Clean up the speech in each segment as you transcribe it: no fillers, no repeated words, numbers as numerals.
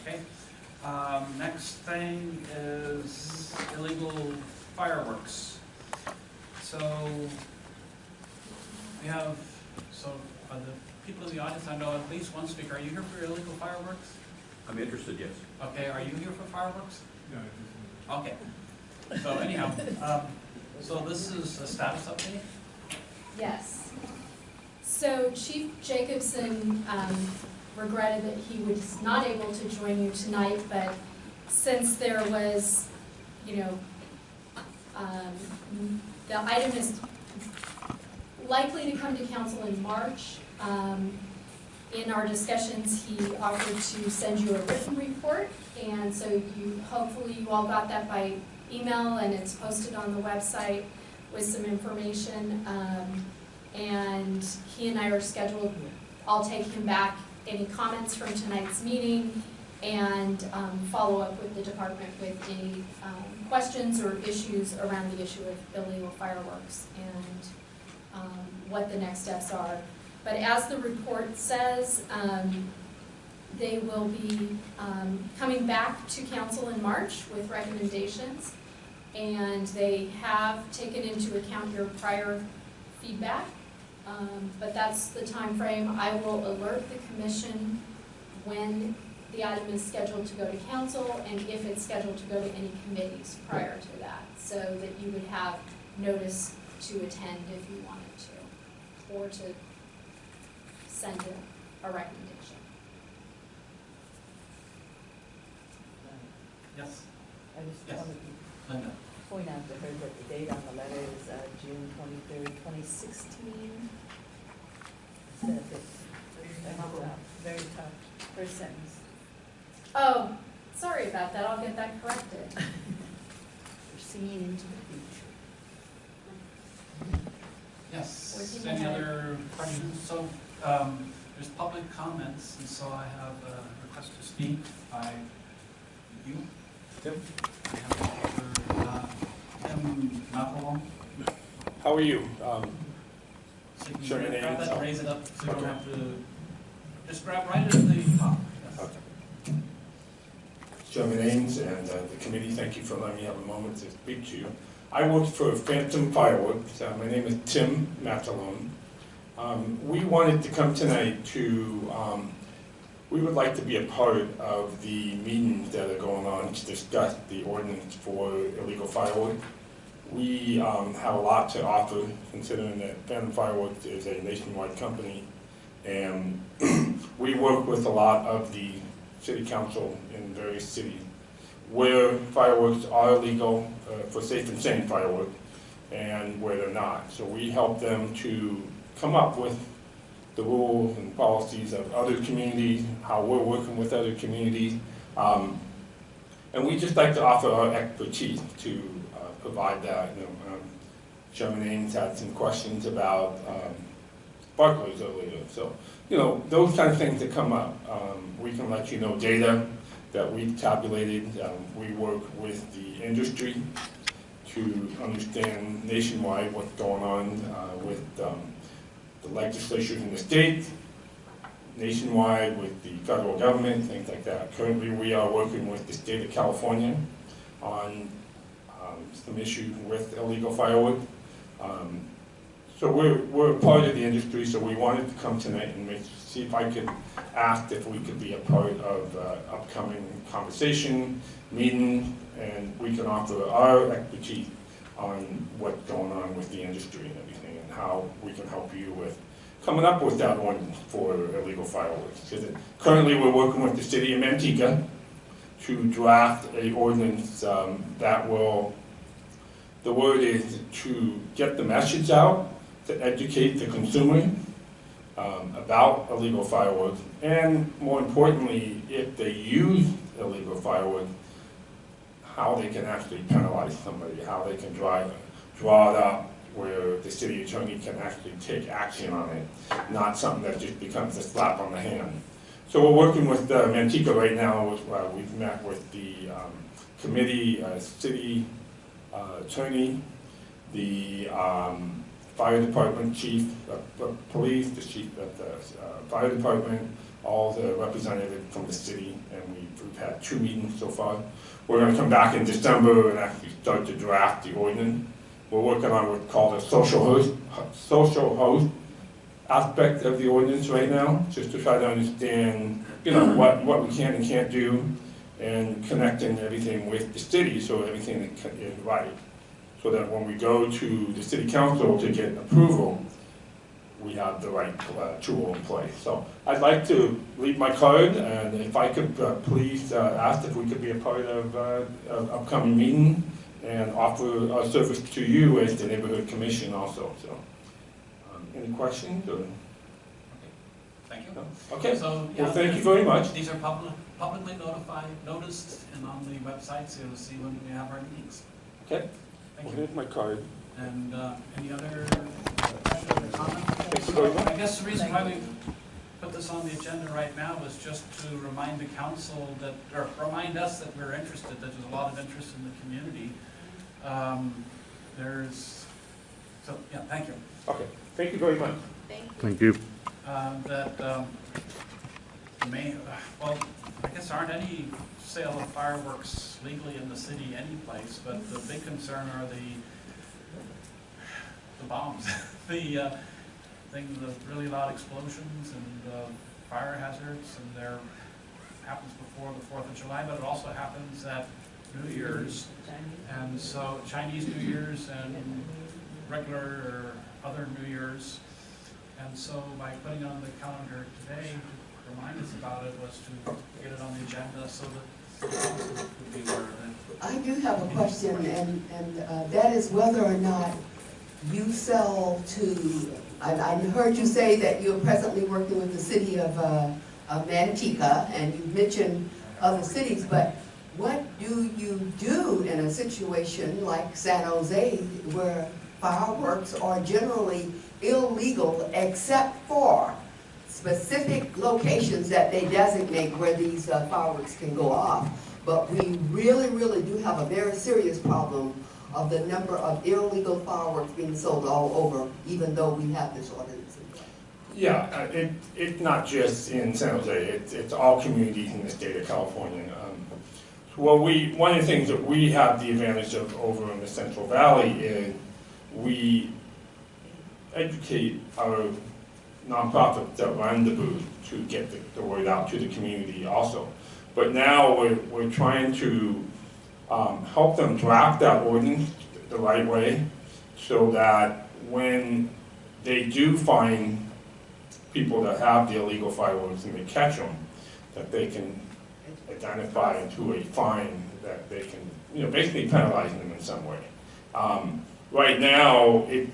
Okay. Next thing is illegal fireworks. So we have, the people in the audience, I know at least one speaker. Are you here for illegal fireworks? I'm interested, yes. Okay, are you here for fireworks? No. Okay. So anyhow, so this is a status update? Yes. So Chief Jacobson regretted that he was not able to join you tonight, but since there was, the item is likely to come to council in March. In our discussions, he offered to send you a written report, and so hopefully you all got that by email, and it's posted on the website with some information. And he and I are scheduled, I'll take him back any comments from tonight's meeting and follow up with the department with any questions or issues around the issue of illegal fireworks and what the next steps are. But as the report says, they will be coming back to council in March with recommendations, and they have taken into account your prior feedback. But that's the time frame. I will alert the commission when the item is scheduled to go to council and if it's scheduled to go to any committees prior to that, so that you would have notice to attend if you wanted to, or to send a recommendation. Yes. I just Yes. wanted to Linda. point out to her that the date on the letter is June 23rd, 2016. Said that very top, first sentence. Oh, sorry about that. I'll get that corrected. We're seeing into the future. Yes. Working Any ahead. other questions? So there's public comments, and so I have a request to speak by you. Tim? I have Tim Napolon. How are you? So you can Sure, your name grab and that, stuff. raise it up, so you don't Okay. have to, just grab right at the top. Yes. Okay. Chairman Ames and the committee, thank you for letting me have a moment to speak to you. I work for Phantom Fireworks. My name is Tim Matalone. We wanted to come tonight to, we would like to be a part of the meetings that are going on to discuss the ordinance for illegal firework. We have a lot to offer, considering that Phantom Fireworks is a nationwide company, and we work with a lot of the city council in various cities where fireworks are illegal for safe and sane fireworks, and where they're not. So we help them to come up with the rules and policies of other communities, how we're working with other communities, and we just like to offer our expertise to provide that. Chairman Ames had some questions about sparklers earlier, so those kind of things that come up. We can let you know data that we've tabulated. We work with the industry to understand nationwide what's going on with the legislatures in the state, nationwide with the federal government, things like that. Currently, we are working with the state of California on some issues with illegal firewood. So we're a part of the industry, so we wanted to come tonight and see if I could ask if we could be a part of upcoming conversation, meeting, and we can offer our expertise on what's going on with the industry and everything, and how we can help you with coming up with that ordinance for illegal fireworks. Because currently we're working with the city of Manteca to draft an ordinance that will, the word is to get the message out, to educate the consumer about illegal fireworks, and more importantly, if they use illegal fireworks, how they can actually penalize somebody, how they can draw it up where the city attorney can actually take action on it, not something that just becomes a slap on the hand. So we're working with Manteca right now. We've met with the committee, city attorney, the fire department chief of police, the chief of the fire department, all the representatives from the city, and we've had 2 meetings so far. We're going to come back in December and actually start to draft the ordinance. We're working on what's called a social host aspect of the ordinance right now, just to try to understand, what we can and can't do, and connecting everything with the city so everything is right. So that when we go to the city council to get approval, we have the right tool in place. So I'd like to leave my card, and if I could please ask if we could be a part of an upcoming meeting and offer our service to you as the neighborhood commission also. So, any questions? Or? Okay. Thank you. No? Okay. So, well, thank you very much. These are publicly noticed, and on the website, so you'll see when we have our meetings. Okay. Thank Well, you. here's my card. And any other questions or comments? Thank you very much. I guess the reason why we put this on the agenda right now was just to remind the council that, or remind us that we're interested, that there's a lot of interest in the community. Yeah, thank you. Okay, thank you very much. Thank you. Well, I guess aren't any sale of fireworks legally in the city anyplace, but the big concern are the bombs, the really loud explosions and fire hazards, and there happens before the 4th of July, but it also happens at New Year's, and so Chinese New Year's and regular or other New Year's, and so by putting it on the calendar today to remind us about it was to get it on the agenda so that the council would be aware of it. I do have a question, and that is whether or not you sell to, I heard you say that you're presently working with the city of Manteca, and you mentioned other cities, but what do you do in a situation like San Jose where fireworks are generally illegal except for specific locations that they designate where these fireworks can go off? But we really, really do have a very serious problem of the number of illegal fireworks being sold all over, even though we have this ordinance in place. Yeah, it's not just in San Jose, it's all communities in the state of California. Well, one of the things that we have the advantage of over in the Central Valley is we educate our nonprofits that run the booth to get the word out to the community also. But now we're trying to help them draft that ordinance the right way so that when they do find people that have the illegal fireworks and they catch them, that they can identify into a fine that they can, basically penalizing them in some way. Right now, it's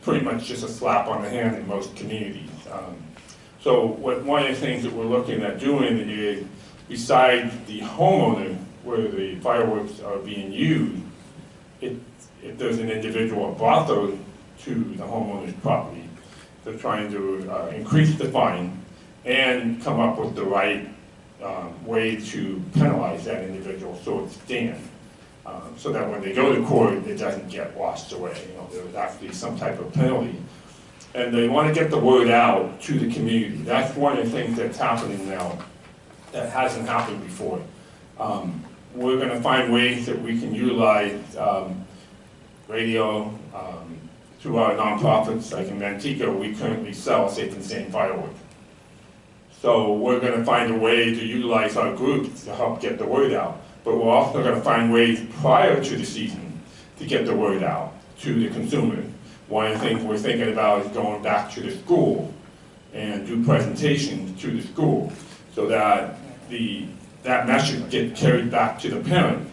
pretty much just a slap on the hand in most communities. So one of the things that we're looking at doing is, besides the homeowner where the fireworks are being used, if there's an individual brought those to the homeowner's property, they're trying to increase the fine and come up with the right way to penalize that individual so it stands. So that when they go to court, it doesn't get washed away. There's actually some type of penalty. And they want to get the word out to the community. That's one of the things that's happening now that hasn't happened before. We're going to find ways that we can utilize radio through our nonprofits. Like in Manteca, we currently sell Safe and Sane fireworks. So we're going to find a way to utilize our groups to help get the word out. But we're also going to find ways prior to the season to get the word out to the consumer. One of the things we're thinking about is going back to the school and do presentations to the school so that that message gets carried back to the parent.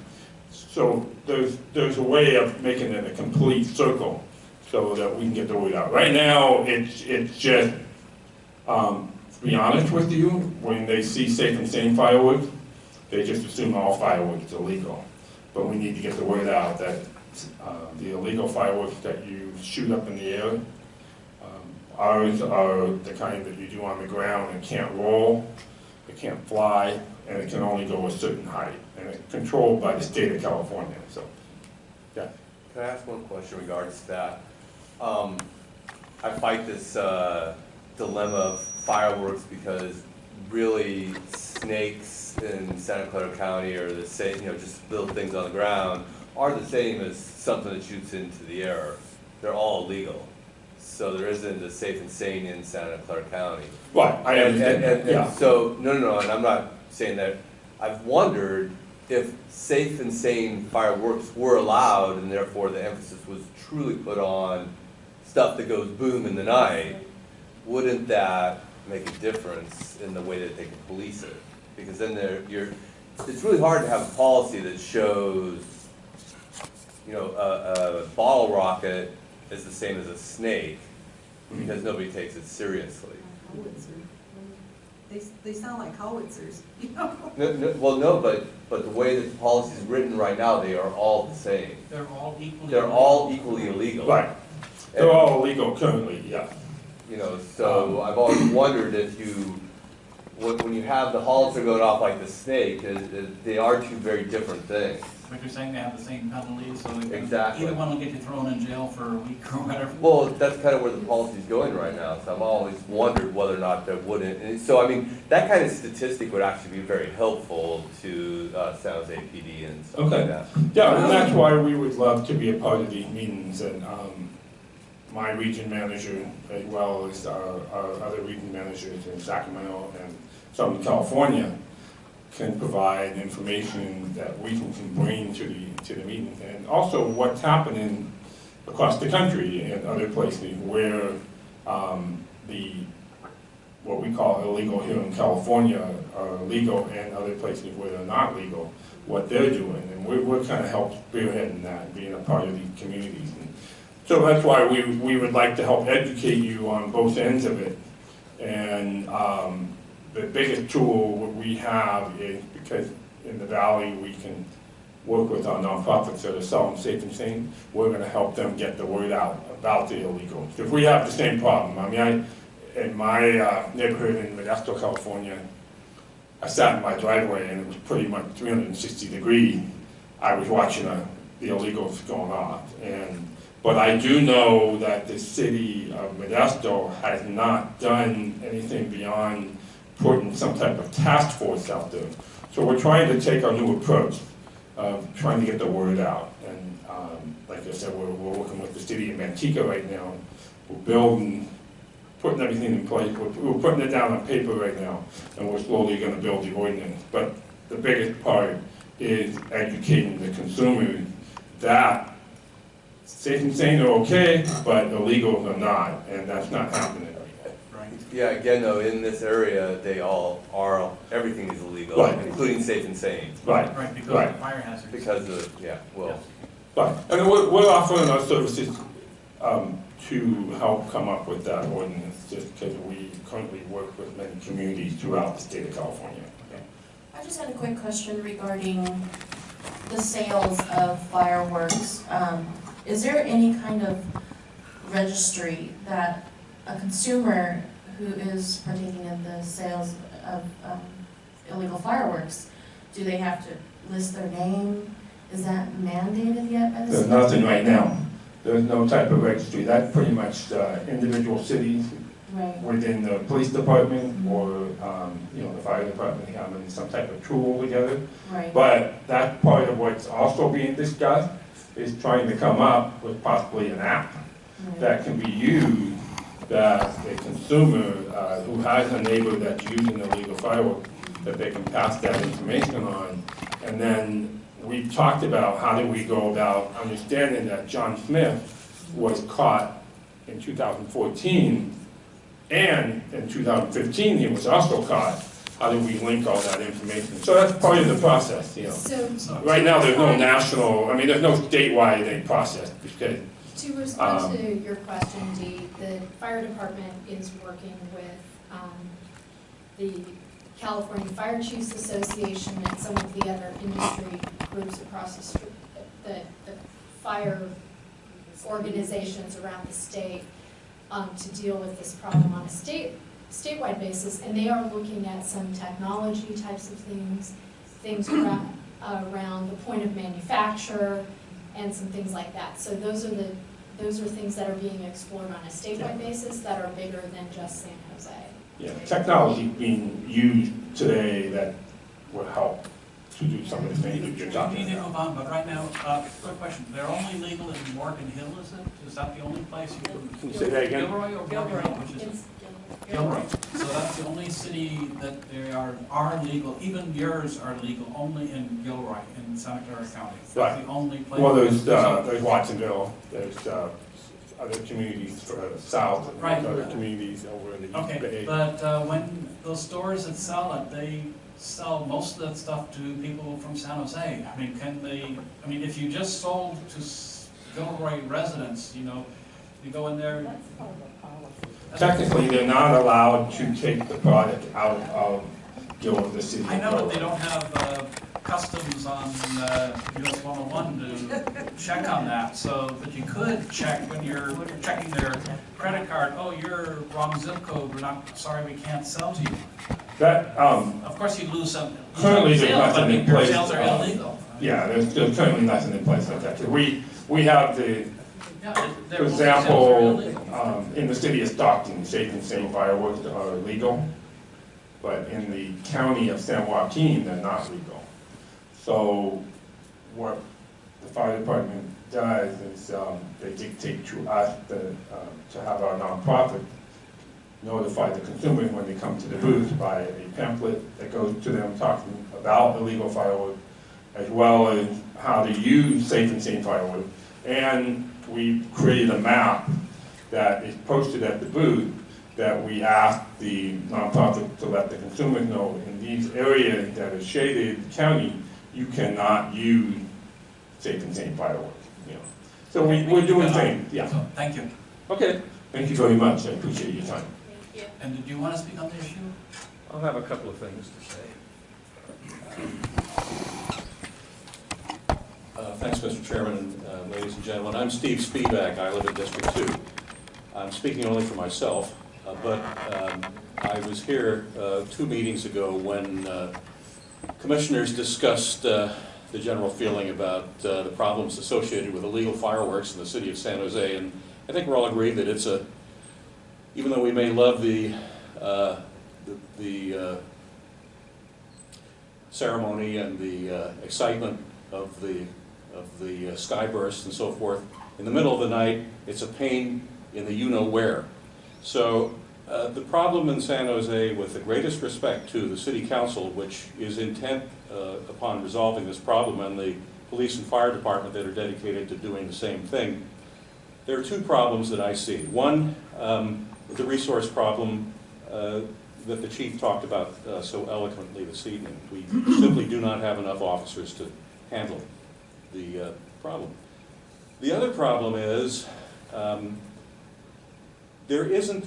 So there's a way of making it a complete circle so that we can get the word out. Right now, it's just, to be honest with you, when they see Safe and Sane fireworks, they just assume all fireworks are illegal. But we need to get the word out that the illegal fireworks that you shoot up in the air, ours are the kind that you do on the ground and can't roll, it can't fly, and it can only go a certain height. And it's controlled by the state of California. So, yeah. Can I ask one question in regards to that? I fight this dilemma of fireworks because really snakes in Santa Clara County are the same, just little things on the ground, are the same as something that shoots into the air. They're all illegal. So there isn't a safe and sane in Santa Clara County. Right, I understand that, And yeah. so, no, and I'm not saying that. I've wondered if safe and sane fireworks were allowed, and therefore the emphasis was truly put on stuff that goes boom in the night, wouldn't that make a difference in the way that they can police it? Because then it's really hard to have a policy that shows, a bottle rocket is the same as a snake, because nobody takes it seriously. They sound like howitzers, you know? No, but the way that the policy is written right now, they are all the same. They're all equally illegal. Right, they're all illegal currently, yeah. So I've always wondered if when you have the howitzer going off like the snake, they are two very different things. But you're saying they have the same penalties, so Exactly. either one will get you thrown in jail for a week or whatever. Well, that's kind of where the policy's going right now, so I've always wondered whether or not there wouldn't. And so, I mean, that kind of statistic would actually be very helpful to San Jose PD and stuff like that. Yeah, and that's why we would love to be a part of these meetings, and my region manager, as well as our other region managers in Sacramento and Southern California, can provide information that we can bring to the meeting, and also what's happening across the country and other places where what we call illegal here in California are legal, and other places where they're not legal, what they're doing, and we're kind of help spearheading that, being a part of these communities. And so that's why we would like to help educate you on both ends of it, and the biggest tool we have is, because in the Valley we can work with our nonprofits that are selling safe and sane, we're going to help them get the word out about the illegals. If we have the same problem, I mean, in my neighborhood in Modesto, California, I sat in my driveway and it was pretty much 360 degrees. I was watching the illegals going off. But I do know that the city of Modesto has not done anything beyond putting some type of task force out there. So we're trying to take a new approach of trying to get the word out. And like I said, we're working with the city of Manteca right now. We're putting everything in place. We're putting it down on paper right now, and we're slowly going to build the ordinance. But the biggest part is educating the consumers that safe and sane are okay, but illegals are not, and that's not happening. Yeah, again though, in this area, they all are, everything is illegal, Right. including safe and sane. Right, Because right. of the fire hazards. Because of, yeah, well, Right, and we're offering our services to help come up with that ordinance, just because we currently work with many communities throughout the state of California. I just had a quick question regarding the sales of fireworks. Is there any kind of registry that a consumer who is partaking in the sales of illegal fireworks, do they have to list their name? Is that mandated yet by the There's state? nothing right now. There's no type of registry. That's pretty much individual cities Right. within the police department or the fire department having some type of tool together. Right. But that's part of what's also being discussed, is trying to come up with possibly an app Right. that can be used, that a consumer who has a neighbor that's using illegal fireworks, that they can pass that information on. And then we talked about how do we go about understanding that John Smith was caught in 2014, and in 2015 he was also caught. How do we link all that information? So that's part of the process, So, Right now, there's no national, there's no statewide process, because to respond to your question, Dee, the fire department is working with the California Fire Chiefs Association and some of the other industry groups across the street, the fire organizations around the state, to deal with this problem on a statewide basis, and they are looking at some technology types of things around the point of manufacture and some things like that. So those are things that are being explored on a statewide basis that are bigger than just San Jose. Yeah, technology being used today that will help to do some of the things that you're We talking need to about. move on, but right now, quick question, they're only legal in Morgan Hill, is it? Is that the only place you can? Can you say that again? Gilroy or Morgan Hill, which is it? Gilroy. So that's the only city that they are legal, even yours are legal only in Gilroy, in Santa Clara County. That's Right. the only place. Well, there's Watsonville, there's other communities further south, and Right. other communities over in the East Okay, Bay. but when those stores that sell it, they sell most of that stuff to people from San Jose. I mean, if you just sold to Gilroy residents, you know, you go in there. That's part of the policy. Technically, they're not allowed to take the product out of the city. I know that they don't have customs on US 101 to check on that, so that you could check when you're checking their credit card, oh, you're wrong zip code, we're not, sorry, we can't sell to you. That, Of course, you lose some Currently, there's sales, but I nothing mean, in your place, sales are illegal. yeah, there's currently nothing in place like that. We have the, Yeah, for example, in the city of Stockton, safe and sane fireworks are legal, but in the county of San Joaquin, they're not legal. So what the fire department does is they dictate to us to have our nonprofit notify the consumers when they come to the booth by a pamphlet that goes to them talking about illegal fireworks, as well as how to use safe and sane fireworks. And we created a map that is posted at the booth that we ask the nonprofit to let the consumers know in these areas that are shaded county, you cannot use safe and sane fireworks. You know. So we're doing things, yeah. So, thank you. Okay, thank you very much, I appreciate your time. Thank you. And did you want to speak on the issue? I'll have a couple of things to say. Thanks, Mr. Chairman, and ladies and gentlemen. I'm Steve Spivak. I live in District 2. I'm speaking only for myself, but I was here 2 meetings ago when commissioners discussed the general feeling about the problems associated with illegal fireworks in the city of San Jose, and I think we're all agreed that it's even though we may love the ceremony and the excitement of the sky bursts and so forth, in the middle of the night, it's a pain in the you-know-where. So the problem in San Jose, with the greatest respect to the city council, which is intent upon resolving this problem, and the police and fire department that are dedicated to doing the same thing, there are 2 problems that I see. One, the resource problem that the chief talked about so eloquently this evening. We simply do not have enough officers to handle the problem. The other problem is there isn't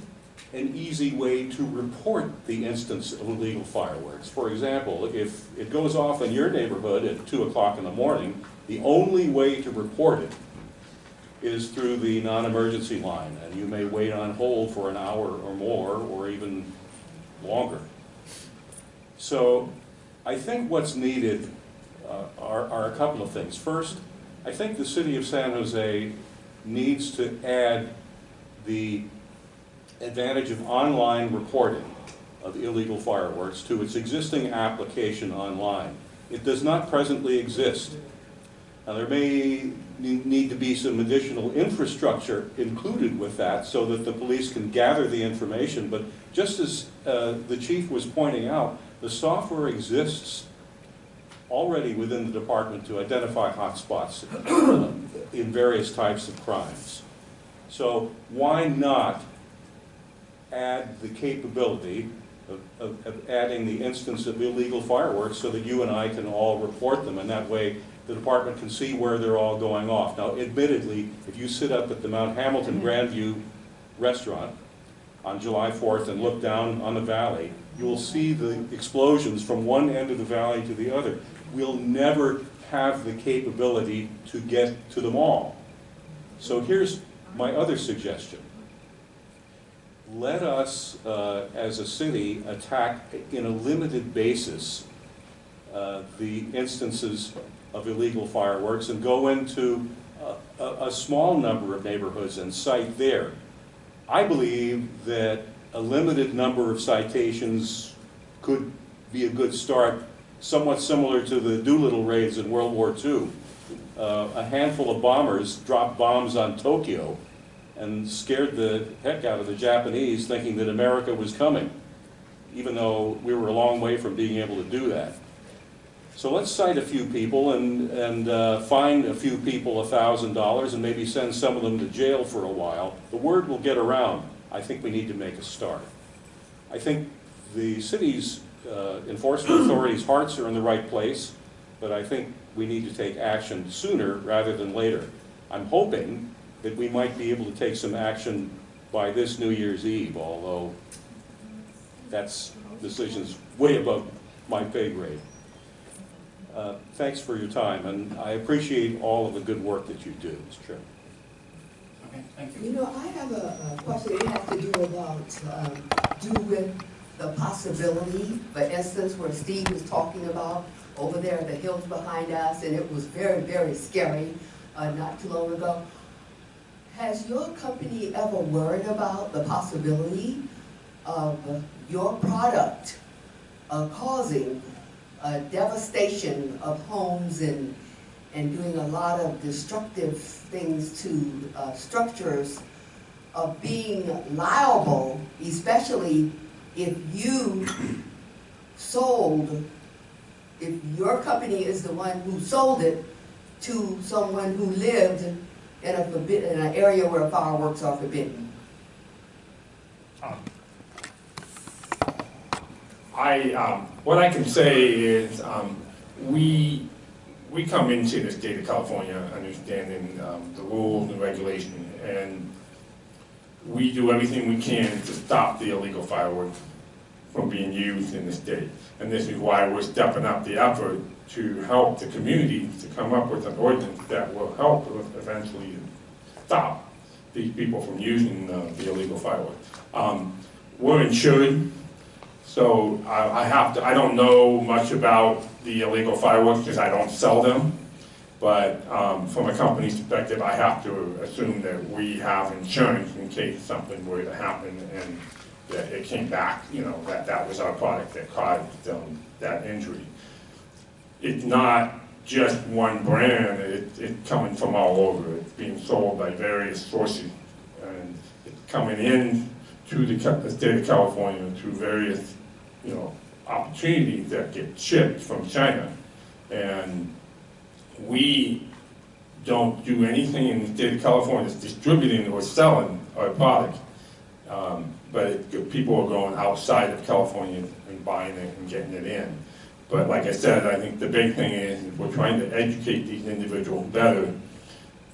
an easy way to report the instance of illegal fireworks. For example, if it goes off in your neighborhood at 2 o'clock in the morning, the only way to report it is through the non-emergency line, and you may wait on hold for an hour or more, or even longer. So I think what's needed are a couple of things. First, I think the city of San Jose needs to add the advantage of online reporting of illegal fireworks to its existing application online. It does not presently exist. Now, there may need to be some additional infrastructure included with that so that the police can gather the information, but just as the chief was pointing out, the software exists already within the department to identify hotspots in various types of crimes. So why not add the capability of adding the instance of illegal fireworks so that you and I can all report them, and that way the department can see where they're all going off. Now, admittedly, if you sit up at the Mount Hamilton Grandview restaurant on July 4th and look down on the valley, you will see the explosions from one end of the valley to the other. We'll never have the capability to get to them all. So here's my other suggestion. Let us, as a city, attack in a limited basis the instances of illegal fireworks and go into a small number of neighborhoods and cite there. I believe that a limited number of citations could be a good start, somewhat similar to the Doolittle raids in World War II. A handful of bombers dropped bombs on Tokyo and scared the heck out of the Japanese, thinking that America was coming, even though we were a long way from being able to do that. So let's cite a few people and fine a few people $1,000 and maybe send some of them to jail for a while. The word will get around. I think we need to make a start. I think the city's enforcement authorities' hearts are in the right place, but I think we need to take action sooner rather than later. I'm hoping that we might be able to take some action by this New Year's Eve, although that's decisions way above my pay grade. Thanks for your time, and I appreciate all of the good work that you do, Mr. Chairman. Okay, thank you. You know, I have a question that has to do with the possibility, for instance, where Steve was talking about over there at the hills behind us, and it was very, very scary not too long ago. Has your company ever worried about the possibility of your product causing devastation of homes and doing a lot of destructive things to structures, of being liable, especially if you sold, if your company is the one who sold it to someone who lived in an area where fireworks are forbidden? What I can say is we come into the state of California understanding the rules and regulations, and we do everything we can to stop the illegal fireworks from being used in the state. And this is why we're stepping up the effort to help the community to come up with an ordinance that will help eventually stop these people from using the illegal fireworks. We're insured. So I don't know much about the illegal fireworks because I don't sell them, but from a company's perspective, I have to assume that we have insurance in case something were to happen and that it came back, you know, that was our product that caused that injury. It's not just one brand, it's coming from all over. It's being sold by various sources, and it's coming in to the state of California through various, you know, opportunities that get shipped from China. And we don't do anything in the state of California that's distributing or selling our product. But people are going outside of California and buying it and getting it in. But like I said, I think the big thing is we're trying to educate these individuals better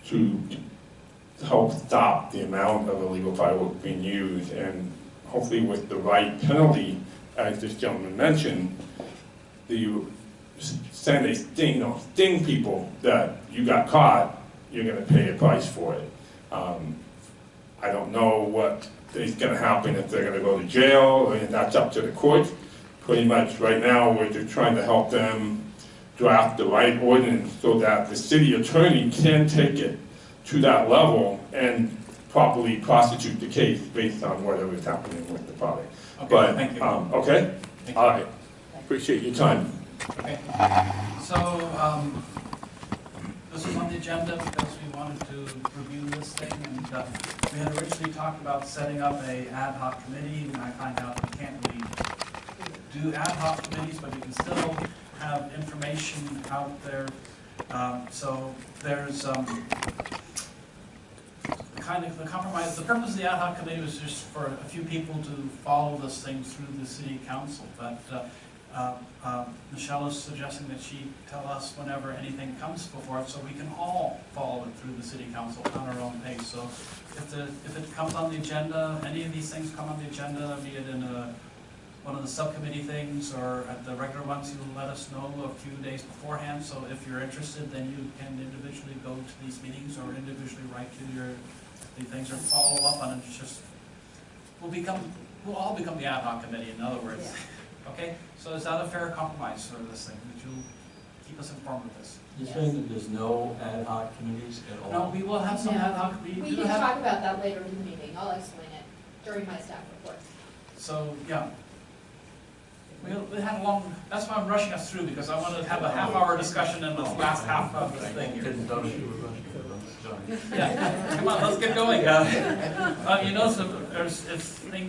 to help stop the amount of illegal fireworks being used, and hopefully with the right penalty, as this gentleman mentioned, you send a sting people that you got caught, you're going to pay a price for it. I don't know what is going to happen if they're going to go to jail, and that's up to the court. Pretty much right now we're just trying to help them draft the right ordinance so that the city attorney can take it to that level and properly prosecute the case based on whatever is happening with the product. Okay, But, thank you. okay? Thank you. All right. Appreciate your time. Okay. So, this was on the agenda because we wanted to review this thing, and we had originally talked about setting up a ad hoc committee, and I find out we can't really do ad hoc committees, but we can still have information out there. So there's the compromise. The purpose of the ad hoc committee was just for a few people to follow this thing through the city council. But Michelle is suggesting that she tell us whenever anything comes before it, so we can all follow it through the city council on our own pace. So if it comes on the agenda, any of these things come on the agenda, be it in one of the subcommittee things or at the regular ones, you'll let us know a few days beforehand. So if you're interested, then you can individually go to these meetings or individually write to the things or follow up on it. It's just, we'll all become the ad hoc committee, in other words. Yeah. Okay, so is that a fair compromise for this thing? Would you keep us informed of this? You're saying that there's no ad hoc committees at all? No, we will have some ad hoc. We can talk about that later in the meeting. I'll explain it during my staff report. So, yeah. We had a long, that's why I'm rushing us through, because I want to have a half-hour discussion in the last half of this thing here. Didn't notice you were rushing for them, sorry. Yeah, come on, let's get going. You know, so there's, it's things